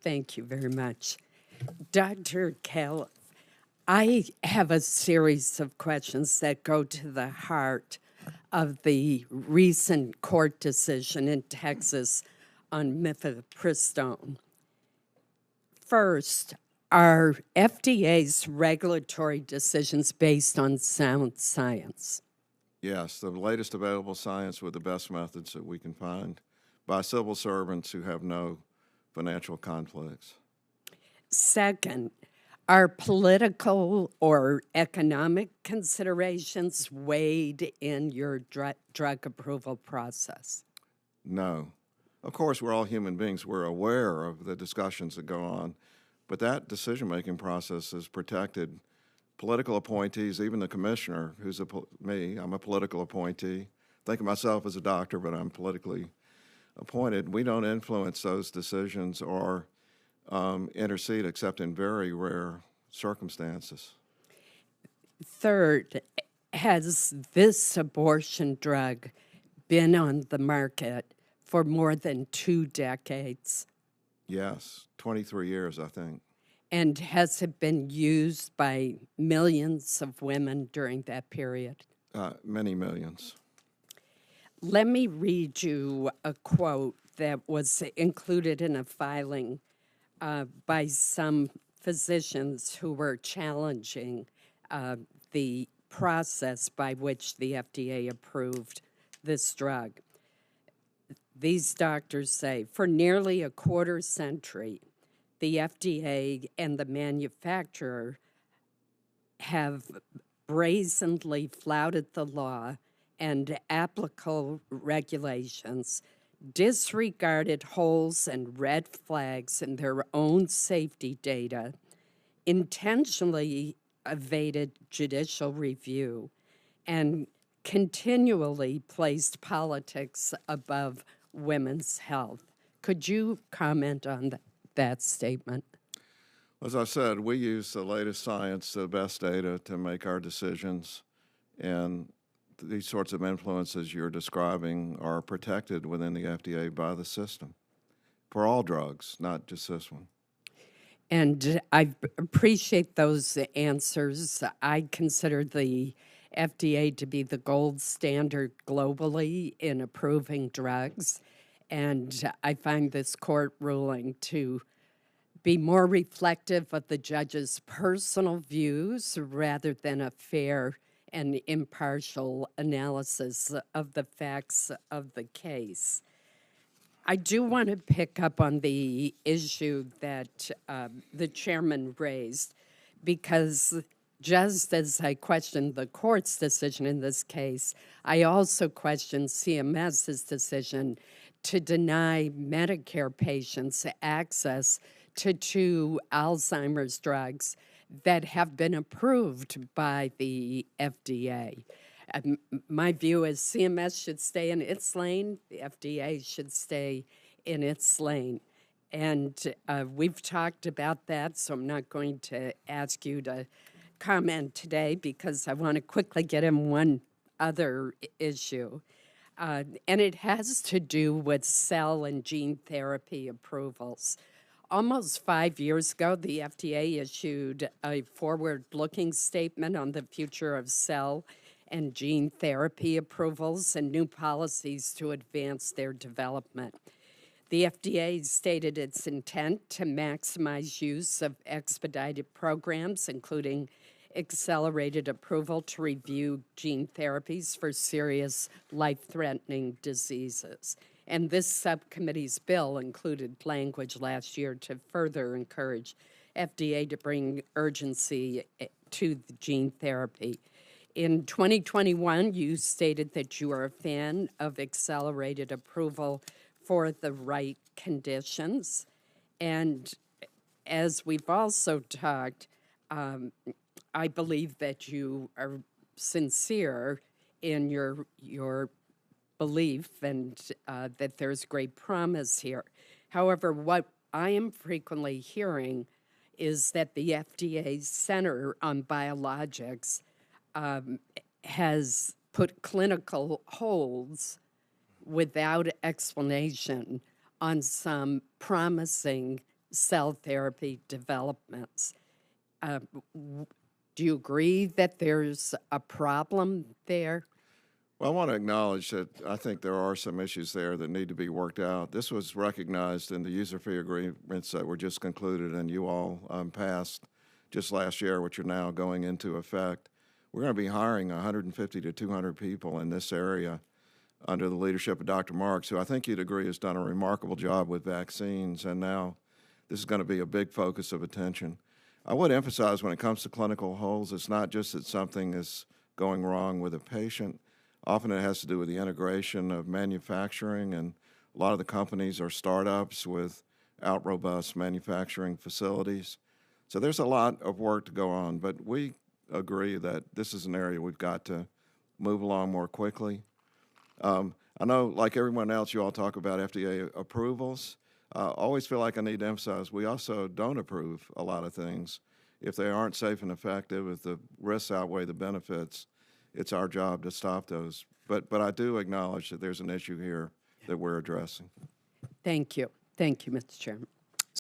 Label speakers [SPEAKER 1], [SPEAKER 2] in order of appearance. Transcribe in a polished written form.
[SPEAKER 1] Thank you very much. Dr. Califf, I have a series of questions that go to the heart of the recent court decision in Texas on mifepristone. First, are FDA's regulatory decisions based on sound science?
[SPEAKER 2] Yes, the latest available science with the best methods that we can find by civil servants who have no financial conflicts.
[SPEAKER 1] Second, are political or economic considerations weighed in your drug approval process?
[SPEAKER 2] No. Of course, we're all human beings. We're aware of the discussions that go on, but that decision-making process is protected. Political appointees, even the commissioner, who's me, I'm a political appointee. Think of myself as a doctor, but I'm politically appointed. We don't influence those decisions or intercede except in very rare circumstances.
[SPEAKER 1] Third, has this abortion drug been on the market for more than 2 decades?
[SPEAKER 2] Yes, 23 years, I think.
[SPEAKER 1] And has it been used by millions of women during that period?
[SPEAKER 2] Many millions.
[SPEAKER 1] Let me read you a quote that was included in a filing by some physicians who were challenging the process by which the FDA approved this drug. These doctors say, for nearly a quarter century, the FDA and the manufacturer have brazenly flouted the law and applicable regulations, disregarded holes and red flags in their own safety data, intentionally evaded judicial review, and continually placed politics above women's health. Could you comment on that statement?
[SPEAKER 2] As I said, we use the latest science, the best data to make our decisions, and these sorts of influences you're describing are protected within the FDA by the system for all drugs, not just this one.
[SPEAKER 1] And I appreciate those answers. I consider the FDA to be the gold standard globally in approving drugs, and I find this court ruling to be more reflective of the judge's personal views rather than a fair and impartial analysis of the facts of the case. I do want to pick up on the issue that the chairman raised, because just as I questioned the court's decision in this case, I also questioned CMS's decision to deny Medicare patients access to 2 Alzheimer's drugs that have been approved by the FDA. My view is CMS should stay in its lane, the FDA should stay in its lane. And we've talked about that, so I'm not going to ask you to comment today because I want to quickly get in one other issue. And it has to do with cell and gene therapy approvals. Almost 5 years ago, the FDA issued a forward-looking statement on the future of cell and gene therapy approvals and new policies to advance their development. The FDA stated its intent to maximize use of expedited programs, including accelerated approval to review gene therapies for serious life-threatening diseases. And this subcommittee's bill included language last year to further encourage FDA to bring urgency to the gene therapy. In 2021, you stated that you are a fan of accelerated approval for the right conditions. And as we've also talked, I believe that you are sincere in your belief and that there's great promise here. However, what I am frequently hearing is that the FDA's Center on Biologics has put clinical holds without explanation on some promising cell therapy developments. Do you agree that there's a problem there?
[SPEAKER 2] Well, I want to acknowledge that I think there are some issues there that need to be worked out. This was recognized in the user fee agreements that were just concluded and you all passed just last year, which are now going into effect. We're going to be hiring 150 to 200 people in this area under the leadership of Dr. Marks, who I think you'd agree has done a remarkable job with vaccines, and now this is going to be a big focus of attention. I would emphasize when it comes to clinical holds, it's not just that something is going wrong with a patient. Often it has to do with the integration of manufacturing, and a lot of the companies are startups without robust manufacturing facilities. So there's a lot of work to go on, but we agree that this is an area we've got to move along more quickly. I know, like everyone else, you all talk about FDA approvals. I always feel like I need to emphasize we also don't approve a lot of things. If they aren't safe and effective, if the risks outweigh the benefits, it's our job to stop those. But I do acknowledge that there's an issue here that we're addressing.
[SPEAKER 1] Thank you. Thank you, Mr. Chairman.